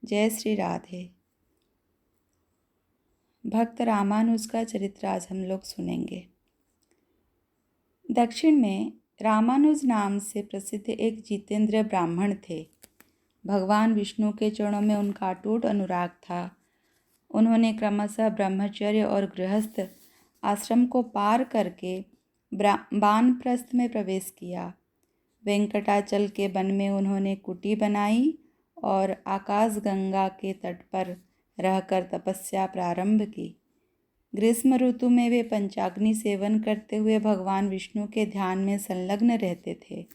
जय श्री राधे। भक्त रामानुज का चरित्र आज हम लोग सुनेंगे। दक्षिण में रामानुज नाम से प्रसिद्ध एक जितेंद्र ब्राह्मण थे। भगवान विष्णु के चरणों में उनका अटूट अनुराग था। उन्होंने क्रमशः ब्रह्मचर्य और गृहस्थ आश्रम को पार करके वानप्रस्थ में प्रवेश किया। वेंकटाचल के वन में उन्होंने कुटी बनाई और आकाशगंगा के तट पर रहकर तपस्या प्रारंभ की। ग्रीष्म ऋतु में वे पंचाग्नि सेवन करते हुए भगवान विष्णु के ध्यान में संलग्न रहते थे।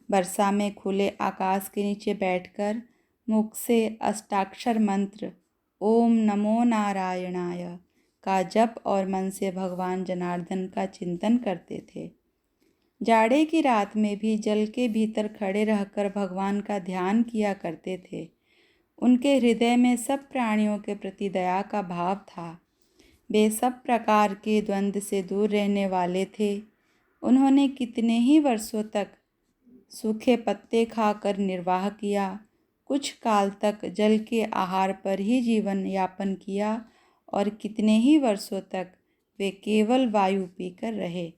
वर्षा में खुले आकाश के नीचे बैठकर मुख से अष्टाक्षर मंत्र ओम नमो नारायणाय का जप और मन से भगवान जनार्दन का चिंतन करते थे। जाड़े की रात में भी जल के भीतर खड़े रहकर भगवान का ध्यान किया करते थे। उनके हृदय में सब प्राणियों के प्रति दया का भाव था। वे सब प्रकार के द्वंद्व से दूर रहने वाले थे। उन्होंने कितने ही वर्षों तक सूखे पत्ते खाकर निर्वाह किया। कुछ काल तक जल के आहार पर ही जीवन यापन किया और कितने ही वर्षों तक वे केवल वायु पीकर रहे।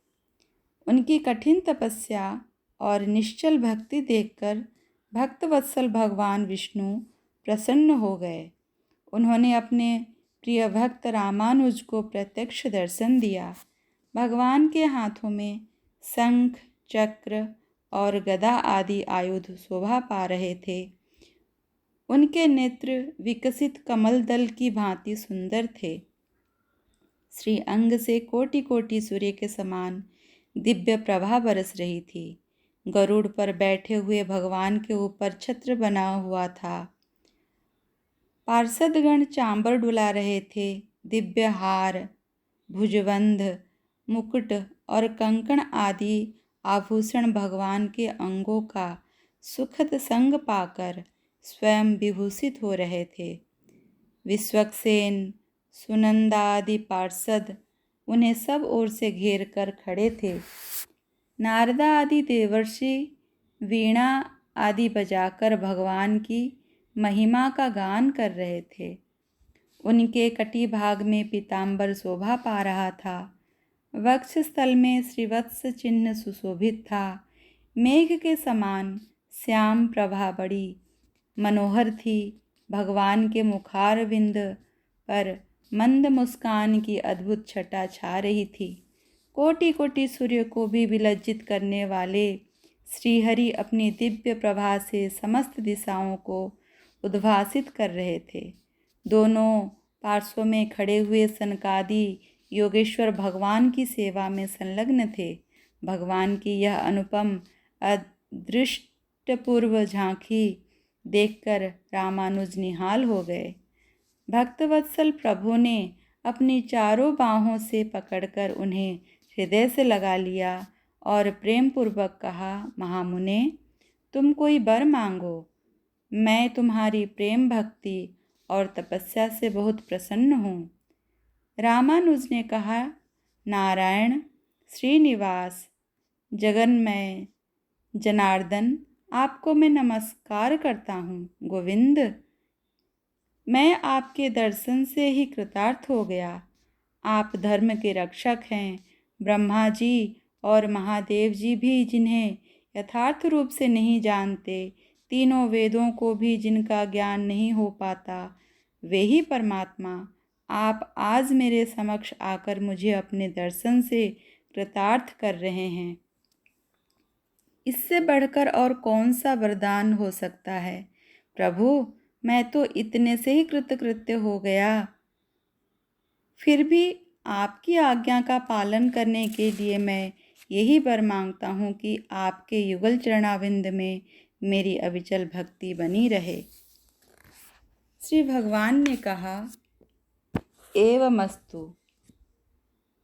उनकी कठिन तपस्या और निश्चल भक्ति देखकर भक्तवत्सल भगवान विष्णु प्रसन्न हो गए। उन्होंने अपने प्रिय भक्त रामानुज को प्रत्यक्ष दर्शन दिया। भगवान के हाथों में शंख, चक्र और गदा आदि आयुध शोभा पा रहे थे। उनके नेत्र विकसित कमल दल की भांति सुंदर थे। श्री अंग से कोटि कोटि सूर्य के समान दिव्य प्रभा बरस रही थी। गरुड़ पर बैठे हुए भगवान के ऊपर छत्र बना हुआ था। पार्षदगण चांबर डुला रहे थे। दिव्य हार, भुजबंध, मुकुट और कंकण आदि आभूषण भगवान के अंगों का सुखद संग पाकर स्वयं विभूषित हो रहे थे। विश्वक्सेन, सुनंदा आदि पार्षद उन्हें सब ओर से घेर कर खड़े थे। नारदा आदि देवर्षि वीणा आदि बजाकर भगवान की महिमा का गान कर रहे थे। उनके कटी भाग में पीताम्बर शोभा पा रहा था। वक्षस्थल में श्रीवत्स चिन्ह सुशोभित था। मेघ के समान श्याम प्रभा बड़ी मनोहर थी। भगवान के मुखारविंद पर मंद मुस्कान की अद्भुत छटा छा रही थी। कोटि कोटि सूर्य को भी विलज्जित करने वाले श्रीहरि अपनी दिव्य प्रभा से समस्त दिशाओं को उद्भासित कर रहे थे। दोनों पार्श्वों में खड़े हुए सनकादि योगेश्वर भगवान की सेवा में संलग्न थे। भगवान की यह अनुपम अदृष्टपूर्व झांकी देखकर रामानुज निहाल हो गए। भक्तवत्सल प्रभु ने अपनी चारों बाहों से पकड़कर उन्हें हृदय से लगा लिया और प्रेम पूर्वक कहा, महामुने, तुम कोई वर मांगो। मैं तुम्हारी प्रेम भक्ति और तपस्या से बहुत प्रसन्न हूँ। रामानुज ने कहा, नारायण, श्रीनिवास, जगन्मय जनार्दन, आपको मैं नमस्कार करता हूँ। गोविंद, मैं आपके दर्शन से ही कृतार्थ हो गया। आप धर्म के रक्षक हैं। ब्रह्मा जी और महादेव जी भी जिन्हें यथार्थ रूप से नहीं जानते, तीनों वेदों को भी जिनका ज्ञान नहीं हो पाता, वे ही परमात्मा, आप आज मेरे समक्ष आकर मुझे अपने दर्शन से कृतार्थ कर रहे हैं। इससे बढ़कर और कौन सा वरदान हो सकता है? प्रभु, मैं तो इतने से ही कृतकृत्य हो गया। फिर भी आपकी आज्ञा का पालन करने के लिए मैं यही वर मांगता हूँ कि आपके युगल चरणाविंद में मेरी अविचल भक्ति बनी रहे। श्री भगवान ने कहा, एवमस्तु,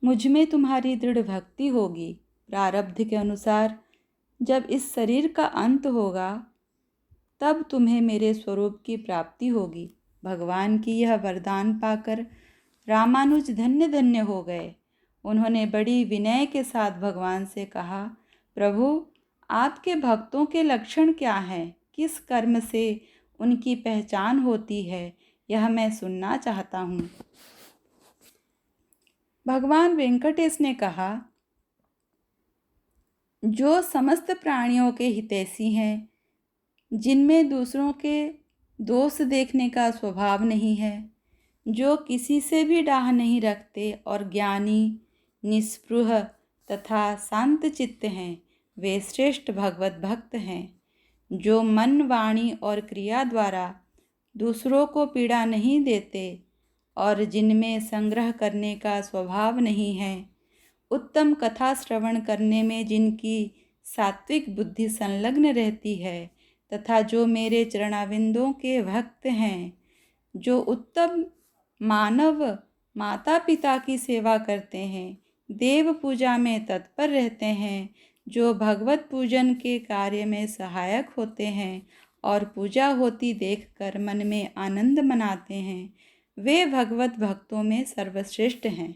मुझ में तुम्हारी दृढ़ भक्ति होगी। प्रारब्ध के अनुसार जब इस शरीर का अंत होगा तब तुम्हें मेरे स्वरूप की प्राप्ति होगी। भगवान की यह वरदान पाकर रामानुज धन्य धन्य हो गए। उन्होंने बड़ी विनय के साथ भगवान से कहा, प्रभु, आपके भक्तों के लक्षण क्या हैं? किस कर्म से उनकी पहचान होती है, यह मैं सुनना चाहता हूँ। भगवान वेंकटेश ने कहा, जो समस्त प्राणियों के हितैषी हैं, जिनमें दूसरों के दोष देखने का स्वभाव नहीं है, जो किसी से भी डाह नहीं रखते और ज्ञानी, निस्पृह तथा शांत चित्त हैं, वे श्रेष्ठ भगवत भक्त हैं। जो मन, वाणी और क्रिया द्वारा दूसरों को पीड़ा नहीं देते और जिनमें संग्रह करने का स्वभाव नहीं है, उत्तम कथा श्रवण करने में जिनकी सात्विक बुद्धि संलग्न रहती है, तथा जो मेरे चरणाविंदों के भक्त हैं, जो उत्तम मानव माता पिता की सेवा करते हैं, देव पूजा में तत्पर रहते हैं, जो भगवत पूजन के कार्य में सहायक होते हैं और पूजा होती देखकर मन में आनंद मनाते हैं, वे भगवत भक्तों में सर्वश्रेष्ठ हैं।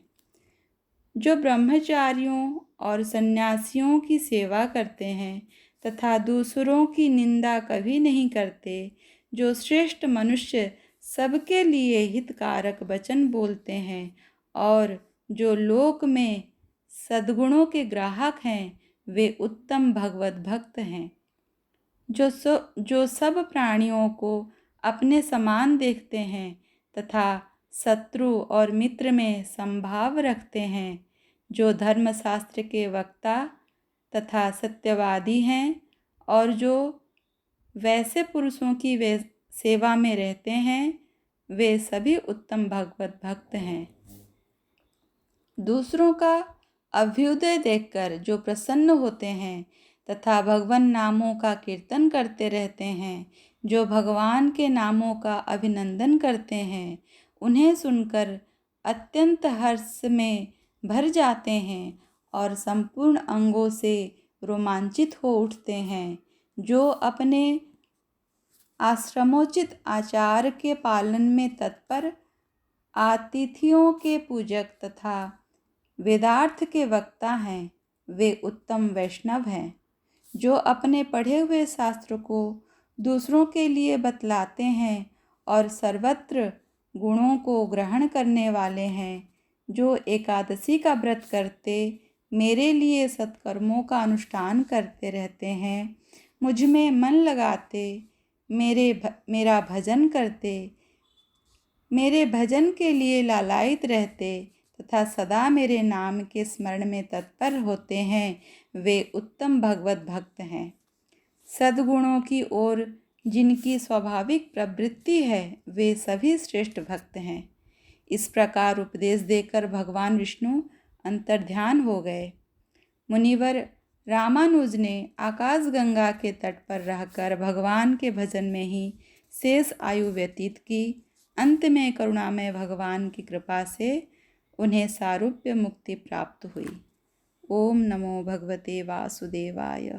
जो ब्रह्मचारियों और सन्यासियों की सेवा करते हैं तथा दूसरों की निंदा कभी नहीं करते, जो श्रेष्ठ मनुष्य सबके लिए हितकारक वचन बोलते हैं और जो लोक में सद्गुणों के ग्राहक हैं, वे उत्तम भगवत भक्त हैं। जो सब प्राणियों को अपने समान देखते हैं तथा शत्रु और मित्र में संभाव रखते हैं, जो धर्मशास्त्र के वक्ता तथा सत्यवादी हैं और जो वैसे पुरुषों की वे सेवा में रहते हैं, वे सभी उत्तम भगवत भक्त हैं। दूसरों का अभ्युदय देखकर जो प्रसन्न होते हैं तथा भगवान नामों का कीर्तन करते रहते हैं, जो भगवान के नामों का अभिनंदन करते हैं, उन्हें सुनकर अत्यंत हर्ष में भर जाते हैं और संपूर्ण अंगों से रोमांचित हो उठते हैं, जो अपने आश्रमोचित आचार के पालन में तत्पर, आतिथियों के पूजक तथा वेदार्थ के वक्ता हैं, वे उत्तम वैष्णव हैं। जो अपने पढ़े हुए शास्त्र को दूसरों के लिए बतलाते हैं और सर्वत्र गुणों को ग्रहण करने वाले हैं, जो एकादशी का व्रत करते, मेरे लिए सत्कर्मों का अनुष्ठान करते रहते हैं, मुझ में मन लगाते, मेरा भजन करते, मेरे भजन के लिए लालायित रहते तथा सदा मेरे नाम के स्मरण में तत्पर होते हैं, वे उत्तम भगवत भक्त हैं। सद्गुणों की ओर जिनकी स्वाभाविक प्रवृत्ति है, वे सभी श्रेष्ठ भक्त हैं। इस प्रकार उपदेश देकर भगवान विष्णु अंतर्ध्यान हो गए। मुनिवर रामानुज ने आकाशगंगा के तट पर रहकर भगवान के भजन में ही शेष आयु व्यतीत की। अंत में करुणामय भगवान की कृपा से उन्हें सारूप्य मुक्ति प्राप्त हुई। ओम नमो भगवते वासुदेवाय।